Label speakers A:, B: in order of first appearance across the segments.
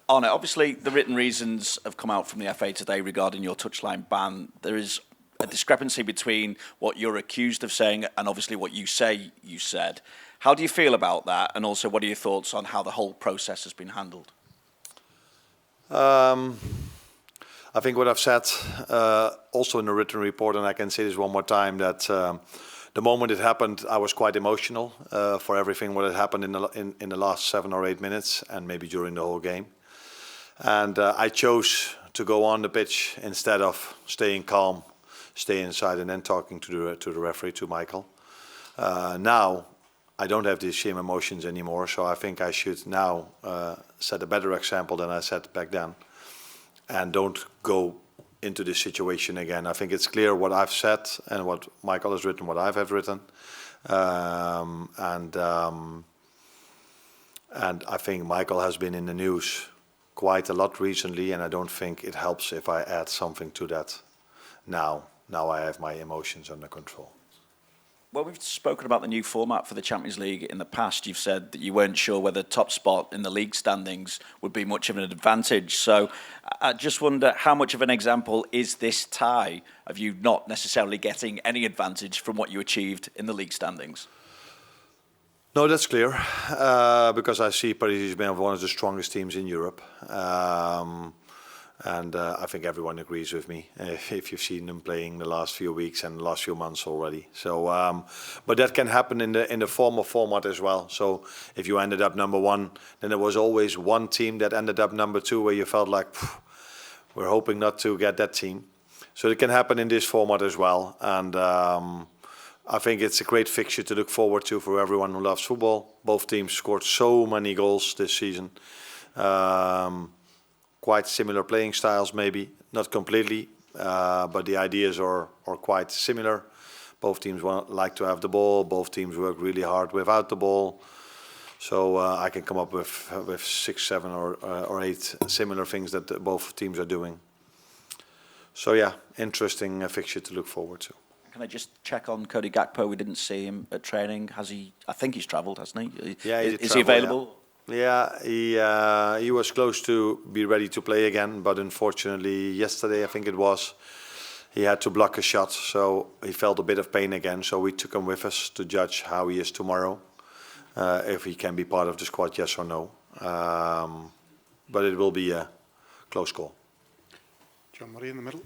A: Arne, obviously the written reasons have come out from the FA today regarding your touchline ban. There is a discrepancy between what you're accused of saying and obviously what you say you said. How do you feel about that? And also, what are your thoughts on how the whole process has been handled?
B: I think what I've said also in the written report, and I can say this one more time, that the moment it happened, I was quite emotional for everything what had happened in the last 7 or 8 minutes, and maybe during the whole game. And I chose to go on the pitch instead of staying calm, stay inside, and then talking to the referee, to Michael. Now I don't have these same emotions anymore, so I think I should now set a better example than I set back then, and don't go into this situation again. I think it's clear what I've said and what Michael has written, what I have written, and I think Michael has been in the news quite a lot recently, and I don't think it helps if I add something to that now. Now I have my emotions under control.
A: Well, we've spoken about the new format for the Champions League in the past. You've said that you weren't sure whether top spot in the league standings would be much of an advantage. So I just wonder, how much of an example is this tie of you not necessarily getting any advantage from what you achieved in the league standings?
B: No, that's clear, because I see Paris Saint-Germain one of the strongest teams in Europe. And I think everyone agrees with me if you've seen them playing the last few weeks and the last few months already. So, but that can happen in the former format as well. So if you ended up number 1, then there was always one team that ended up number 2 where you felt like, we're hoping not to get that team. So it can happen in this format as well. And I think it's a great fixture to look forward to for everyone who loves football. Both teams scored so many goals this season. Quite similar playing styles, maybe not completely, but the ideas are quite similar. Both teams like to have the ball. Both teams work really hard without the ball. So I can come up with 6, 7, or 8 similar things that both teams are doing. So yeah, interesting fixture to look forward to.
A: Can I just check on Cody Gakpo? We didn't see him at training. Has he? I think he's travelled, hasn't he?
B: Yeah,
A: is he available?
B: Yeah, he was close to be ready to play again, but unfortunately yesterday, I think it was, he had to block a shot, so he felt a bit of pain again. So we took him with us to judge how he is tomorrow, if he can be part of the squad, yes or no. But it will be a close call.
C: Jean-Marie in the middle.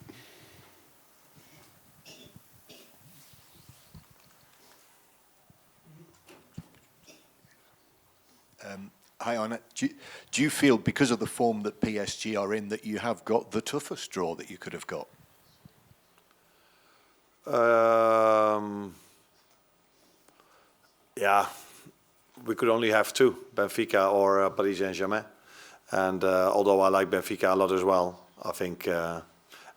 D: Hi, Arne. Do you feel, because of the form that PSG are in, that you have got the toughest draw that you could have got?
B: Yeah, we could only have 2, Benfica or Paris Saint-Germain. And although I like Benfica a lot as well, I think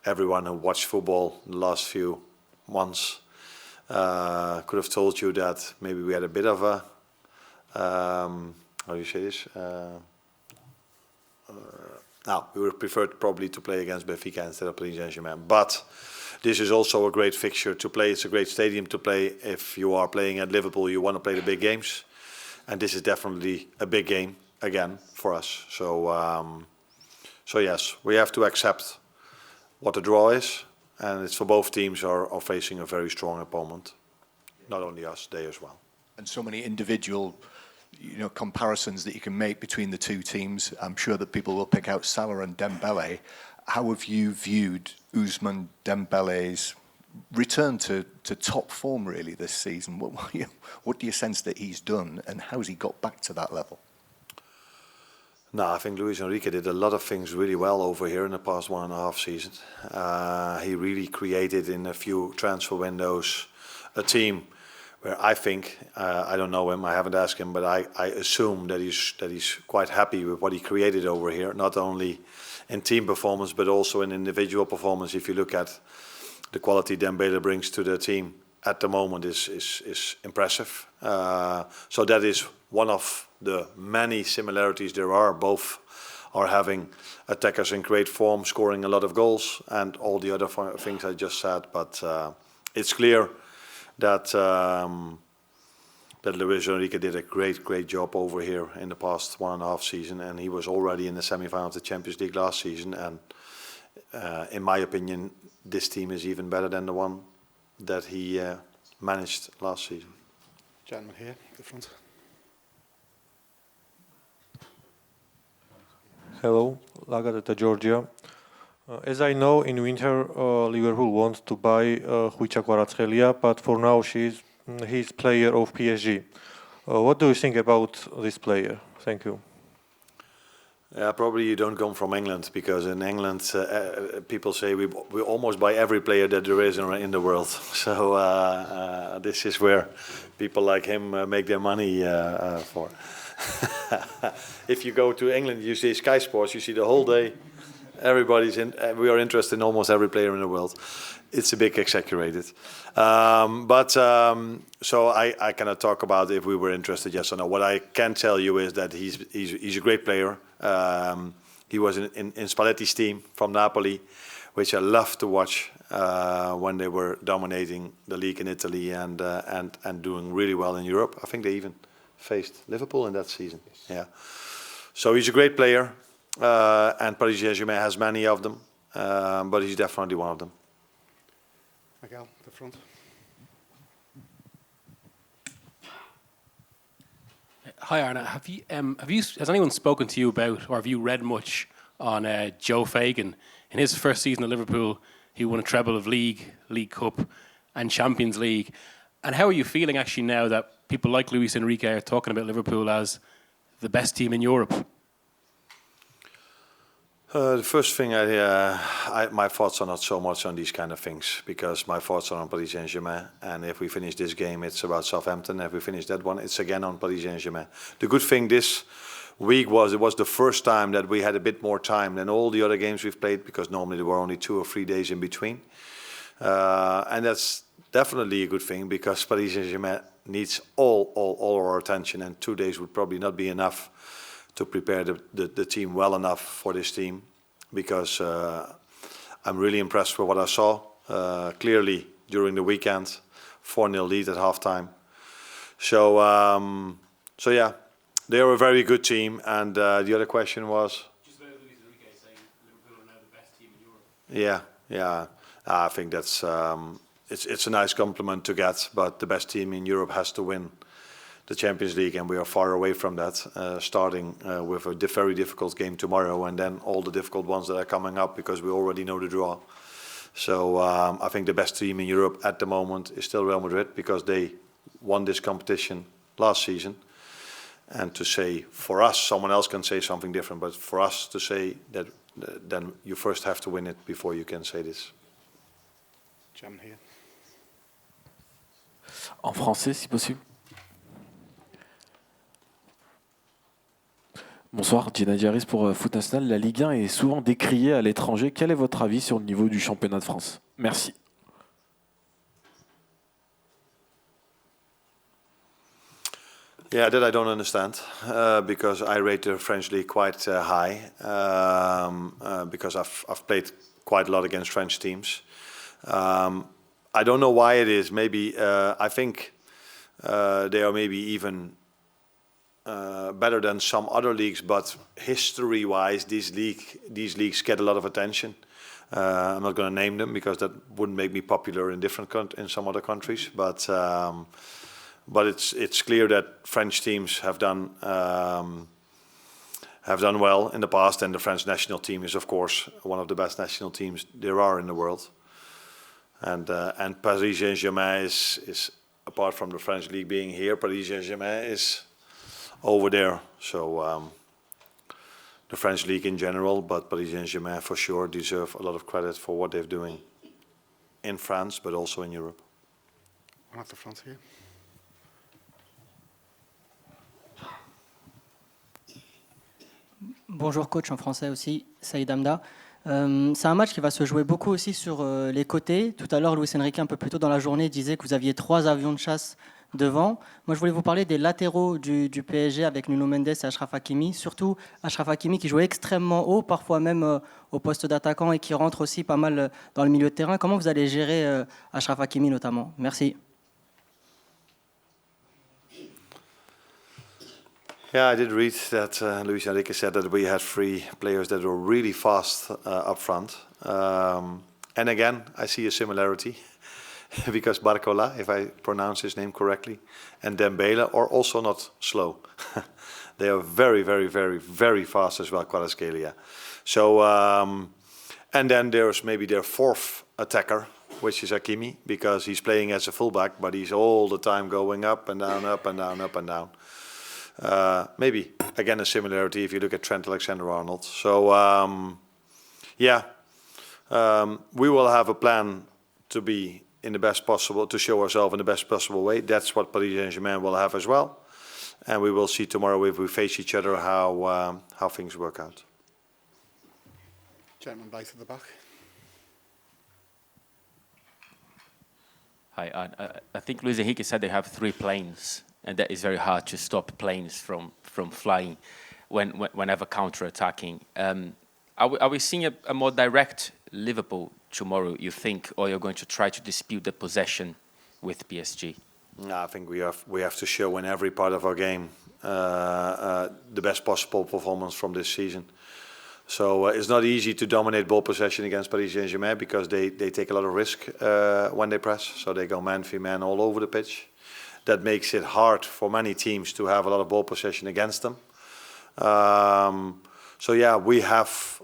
B: everyone who watched football the last few months could have told you that maybe we had a bit of a how do you say this? Now, we would prefer probably to play against Benfica instead of Paris Saint-Germain. But this is also a great fixture to play. It's a great stadium to play. If you are playing at Liverpool, you want to play the big games. And this is definitely a big game, again, for us. So, so yes, we have to accept what the draw is. And it's for both teams are facing a very strong opponent. Not only us, they as well.
D: And so many individual comparisons that you can make between the two teams. I'm sure that people will pick out Salah and Dembele. How have you viewed Ousmane Dembele's return to top form really this season? What do you sense that he's done, and how has he got back to that level?
B: No, I think Luis Enrique did a lot of things really well over here in the past 1.5 seasons. He really created in a few transfer windows a team where I think, I don't know him, I haven't asked him, but I assume that he's quite happy with what he created over here, not only in team performance, but also in individual performance. If you look at the quality Dembele brings to the team at the moment is impressive. So that is one of the many similarities there are. Both are having attackers in great form, scoring a lot of goals, and all the other things I just said. But it's clear that that Luis Enrique did a great job over here in the past 1.5 season, and he was already in the semi-final of the Champions League last season. And in my opinion, this team is even better than the one that he managed last season.
C: Gentleman here, at the front.
E: Hello, Lagadeta, Georgia. As I know, in winter, Liverpool wants to buy Khvicha Kvaratskhelia, but for now he's player of PSG. What do you think about this player? Thank you.
B: Probably you don't come from England, because in England people say we almost buy every player that there is in the world. So this is where people like him make their money for. If you go to England, you see Sky Sports, you see the whole day, everybody's in. We are interested in almost every player in the world. It's a bit exaggerated. So I cannot talk about if we were interested, yes or no. What I can tell you is that he's a great player. He was in Spalletti's team from Napoli, which I love to watch when they were dominating the league in Italy and doing really well in Europe. I think they even faced Liverpool in that season. Yeah. So he's a great player, and Paris Saint-Germain has many of them, but he's definitely one of them.
C: Miguel, at the front.
F: Hi Arne, has anyone spoken to you about, or have you read much on Joe Fagan? In his first season at Liverpool, he won a treble of League Cup and Champions League. And how are you feeling actually now that people like Luis Enrique are talking about Liverpool as the best team in Europe?
B: The first thing, my thoughts are not so much on these kind of things, because my thoughts are on Paris Saint-Germain. And if we finish this game, it's about Southampton. If we finish that one, it's again on Paris Saint-Germain. The good thing this week was it was the first time that we had a bit more time than all the other games we've played, because normally there were only 2 or 3 days in between. And that's definitely a good thing, because Paris Saint-Germain needs all our attention, and 2 days would probably not be enough to prepare the team well enough for this team, because I'm really impressed with what I saw clearly during the weekend. 4-0 lead at halftime. So yeah, they are a very good team. And the other question was?
F: Just about Luis Enrique saying Liverpool are now the best team in Europe.
B: Yeah. I think that's it's a nice compliment to get, but the best team in Europe has to win the Champions League, and we are far away from that, starting with a very difficult game tomorrow, and then all the difficult ones that are coming up, because we already know the draw. So I think the best team in Europe at the moment is still Real Madrid, because they won this competition last season. And to say, for us, someone else can say something different, but for us to say that, then you first have to win it before you can say this.
C: Gentleman here.
G: En français, si possible. Bonsoir, Gennady Harris pour Foot National. La Ligue 1 est souvent décriée à l'étranger. Quel est votre avis sur le niveau du championnat de France? Merci.
B: Yeah, that I don't understand, because I rate the French league quite high, because I've played quite a lot against French teams. I don't know why it is. Maybe I think they are maybe even better than some other leagues, but history-wise, these leagues get a lot of attention. I'm not going to name them, because that wouldn't make me popular in some other countries. But it's clear that French teams have done well in the past, and the French national team is, of course, one of the best national teams there are in the world. And Paris Saint-Germain is, apart from the French league being here, Paris Saint-Germain is over there. So the French league in general, but Paris Saint-Germain for sure deserve a lot of credit for what they're doing in France, but also in Europe.
C: One at the front here.
H: Bonjour coach, en français aussi, Saïd Amda. C'est un match qui va se jouer beaucoup aussi sur les côtés. Tout à l'heure, Luis Enrique, un peu plus tôt dans la journée, disait que vous aviez 3 avions de chasse devant. Moi, je voulais vous parler des latéraux du PSG avec Nuno Mendes et Achraf Hakimi. Surtout Achraf Hakimi qui joue extrêmement haut, parfois même au poste d'attaquant, et qui rentre aussi pas mal dans le milieu de terrain. Comment vous allez gérer Achraf Hakimi notamment? Merci.
B: Yeah, I did read that Luis Enrique said that we had 3 players that were really fast up front. And again, I see a similarity because Barcola, if I pronounce his name correctly, and Dembele are also not slow. They are very, very, very, very fast as well, Kvaratskhelia. So, and then there's maybe their 4th attacker, which is Hakimi, because he's playing as a fullback, but he's all the time going up and down, up and down, up and down. Maybe, again, a similarity if you look at Trent Alexander-Arnold. So, we will have a plan to be in the best possible, to show ourselves in the best possible way. That's what Paris Saint-Germain will have as well. And we will see tomorrow if we face each other how things work out.
C: Gentleman right at the back.
I: Hi, I think Luis Enrique said they have 3 planes, and that is very hard to stop planes from flying whenever counter-attacking. Are we seeing a more direct Liverpool tomorrow, you think, or you're going to try to dispute the possession with PSG?
B: No, I think we have to show in every part of our game the best possible performance from this season. So it's not easy to dominate ball possession against Paris Saint-Germain because they take a lot of risk when they press. So they go man-for-man all over the pitch. That makes it hard for many teams to have a lot of ball possession against them. So yeah, we have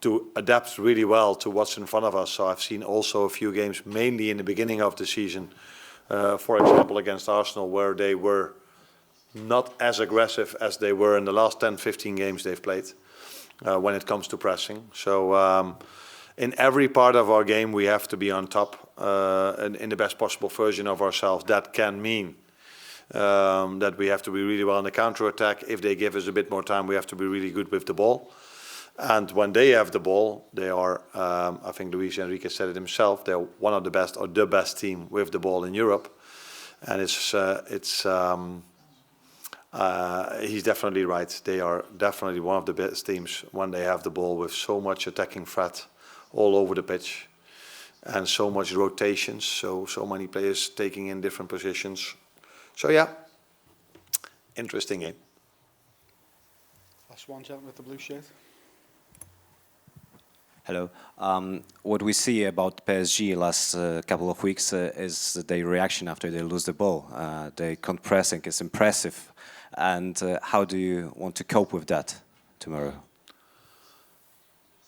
B: to adapt really well to what's in front of us. So I've seen also a few games, mainly in the beginning of the season, for example, against Arsenal, where they were not as aggressive as they were in the last 10, 15 games they've played when it comes to pressing. So in every part of our game, we have to be on top in the best possible version of ourselves. That can mean that we have to be really well in the counter-attack. If they give us a bit more time, we have to be really good with the ball. And when they have the ball, they are, I think Luis Enrique said it himself, they're one of the best or the best team with the ball in Europe. And he's definitely right. They are definitely one of the best teams when they have the ball, with so much attacking threat all over the pitch and so much rotations, so many players taking in different positions. So yeah, interesting game.
C: Last one, gentleman with the blue shirt.
J: Hello. What we see about PSG last couple of weeks is their reaction after they lose the ball. Their pressing is impressive. And how do you want to cope with that tomorrow?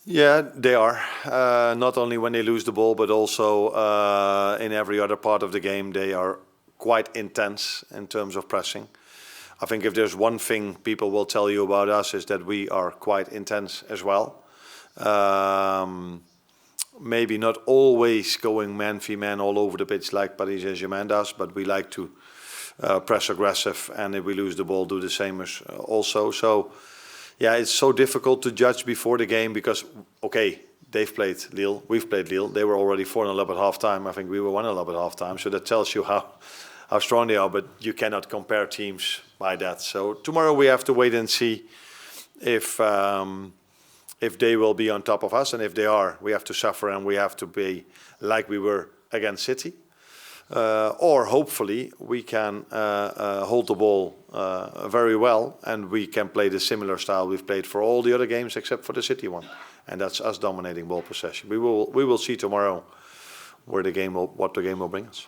B: Yeah, they are. Not only when they lose the ball, but also in every other part of the game, they are quite intense in terms of pressing. I think if there's one thing people will tell you about us is that we are quite intense as well. Maybe not always going man-for-man all over the pitch like Paris Saint-Germain does, but we like to press aggressive, and if we lose the ball, do the same as also. So, yeah, it's so difficult to judge before the game because, okay, they've played Lille, we've played Lille. They were already 4-0 at half-time. I think we were 1-0 at half-time. So that tells you how strong they are, but you cannot compare teams by that. So tomorrow we have to wait and see if they will be on top of us, and if they are, we have to suffer and we have to be like we were against City. Or hopefully we can hold the ball very well, and we can play the similar style we've played for all the other games except for the City one, and that's us dominating ball possession. We will see tomorrow what the game will bring us.